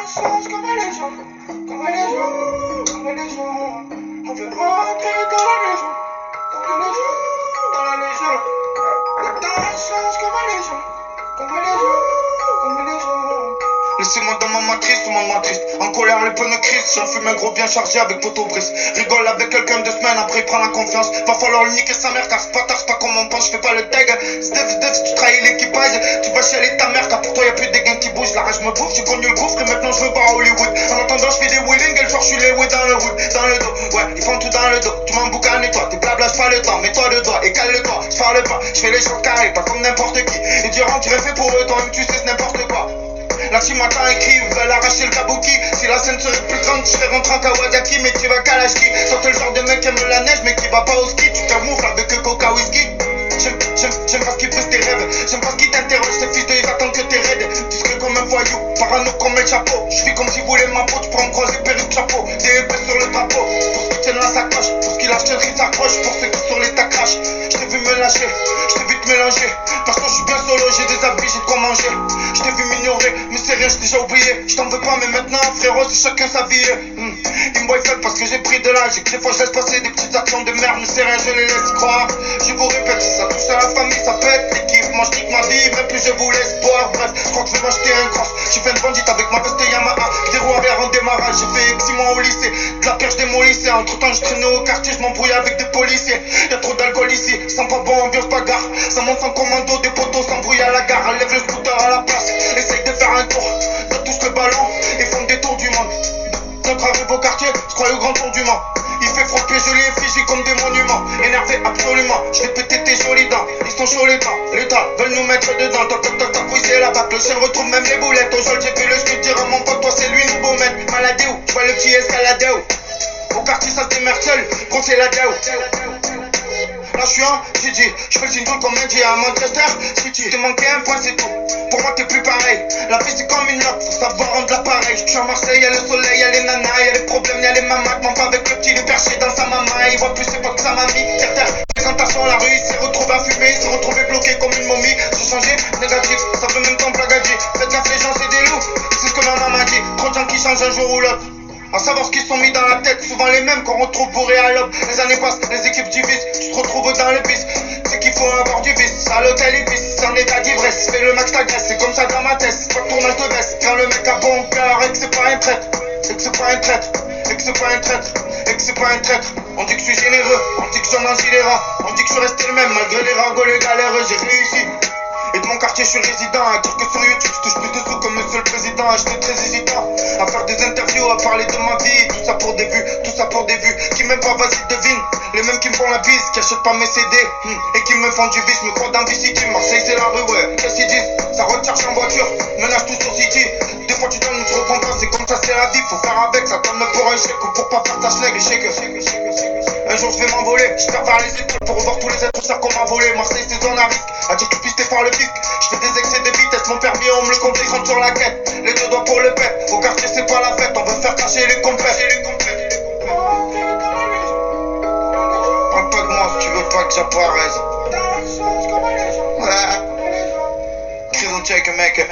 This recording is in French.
danseuse comme les autres, comme les autres, comme les autres. On veut rentrer dans la maison, dans la maison, dans la maison. Des danseuses comme les autres, comme les autres, comme les autres. Laissez-moi dans ma matrice, tout le monde m'attriste. En colère, les pneus crissent. J'en fume un gros bien chargé avec photo-brise. Rigole avec quelqu'un 2 semaines, après il prend la confiance. Va falloir le niquer sa mère, car c'est pas tard, c'est pas comme on pense. Je fais pas le tag. Steph, si tu trahis l'équipage, tu vas chialer ta mère, car pour toi y'a plus des gains qui bougent. La rage me bouffe, j'ai connu le gouffre et maintenant je veux pas à Hollywood. En attendant, je fais des wheelings et le soir je suis les oui dans le wood, dans le dos. Ouais, ils font tout dans le dos. Tu m'en boucanes et toi, tes blabla, j'pas le temps. Mets-toi le doigt et cale-le-toi. J'parle pas, j'fais les choses carrées, pas comme n'importe qui. Ils diront que j'ai fait pour eux, toi-même tu sais c'est n'importe quoi. La team m'attend écrit, veulent arracher le kabuki. Si la scène serait plus grande, je serais rentré en Kawasaki. Mais tu vas Kalashki. Toi t'es le genre de mec qui aime la neige mais qui va pas au ski. Tu camoufles avec que coca whisky. J'aime pas ce qui brise tes rêves. J'aime pas ce qui t'interroge, ces fils de ils attendent que t'es raide. Discret comme un voyou, parano comme El Chapeau. J'vis comme si vous voulez ma peau, tu pourras me croiser perruque chapeau. Des épées sur le drapeau, pour ceux qui tiennent la sacoche. Pour ceux qui lâchent le s'accroche, pour ceux qui sur les tas crachent. J't'ai vu me lâcher, j't'ai vu te mélanger. Parce que j'suis bien solo, j'ai des habits, j'ai de quoi manger. J't'ai vu m'ignorer, mais c'est rien, j'ai déjà oublié. J't'en veux pas, mais maintenant frérot, c'est chacun sa vie. Ils me voient faible parce que j'ai pris de l'âge. Et que des fois je laisse passer des petites actions de merde, mais c'est rien, je les laisse croire. Je vous répète, si ça touche à la famille, ça pète l'équipe. Moi je nique ma vie, même plus je vous laisse boire. Bref, je crois que je vais m'acheter un cross. J'ai fait une bandite avec ma veste Yamaha. Des roues arrière en démarrage, j'ai fait 6 mois au lycée. De la perche démolissée, entre temps je traînais au quartier, je m'embrouillais avec des policiers. Y'a trop d'alcool ici, sans pas bon ambiance bagarre. Ça monte en commando, des poteaux s'embrouillent à la gare. Enlève le scooter à la place, essaye de faire un tour. Là touche le ballon et font des tours du monde. Notre arrive au quartier, je crois au grand tour du Mans. Il fait froid, je les figé comme des monuments. Énervé absolument, je vais péter tes jolies dents. Ils sont chauds les temps, l'État veulent nous mettre dedans. Toc toc toc toc, oui c'est la bac. Le chien retrouve même les boulettes. Au sol j'ai fait le je te dirai mon pote, toi c'est lui nouveau maître. Maladie où, je vois le petit escalader où. Au quartier ça se démerde seul, gros c'est la déo. Là je suis en Gigi, je fais le signe comme un G à Manchester City. T'es manqué un point c'est tout, pour moi t'es plus pareil. La vie c'est comme une note, faut savoir rendre l'appareil. Je suis à Marseille, y'a le soleil, y'a les nanas, y'a les problèmes, y'a les mamas. M'en pas avec le petit, le perché dans sa maman. Il voit plus ses potes que sa mamie. Terre, présentation à la rue, il s'est retrouvé à fumer. Il s'est retrouvé bloqué comme une momie. J'ai changé, négatif, ça fait même temps plagadi. Faites gaffe les gens c'est des loups, c'est ce que ma maman dit. Trop de gens qui changent un jour ou l'autre. À savoir ce qu'ils sont mis dans la tête, souvent les mêmes qu'on retrouve bourrés à l'aube. Les années passent, les équipes divisent, tu te retrouves dans le bis. C'est qu'il faut avoir du vice, à l'hôtel il pisse, c'est un état d'ivresse. Fais le max t'agresse, c'est comme ça dans ma tête. Pas de tournage de veste, quand le mec a bon cœur et que c'est pas un traître. Et que c'est pas un traître, et que c'est pas un traître, et que c'est pas un traître. On dit que je suis généreux, on dit que je suis un gilet. On dit que je suis resté le même, malgré les ragots, les galères, j'ai réussi. Et de mon quartier je suis résident, à dire que sur YouTube je touche plus de sous que monsieur le président. J'étais très hésitant à faire des interviews, à parler de ma vie. Tout ça pour des vues, tout ça pour des vues. Qui m'aiment pas, vas-y devine. Les mêmes qui me font la bise, qui achètent pas mes CD et qui me font du vice, me croient dans V-City. Marseille c'est la rue, ouais, qu'est-ce qu'ils disent? Ça recharge en voiture, menace tout sur City. Des fois tu donnes, tu reprends pas, c'est comme ça c'est la vie. Faut faire avec, ça donne pour un chèque ou pour pas faire ta schlag. Un jour je vais m'envoler, j'espère vers les étoiles pour revoir tous les êtres chers qu'on m'a volé. Marseille c'est zone à risque, à dire que tu puisses faire le fisc. Je fais des excès de vitesse, mon permis on me le compte, rentre sur la quête. Les deux doigts pour le pet, au quartier c'est pas la fête, on veut faire cracher les compètes. Parle pas de moi si tu veux pas que j'apparaisse. Ouais. Crise on check, make it.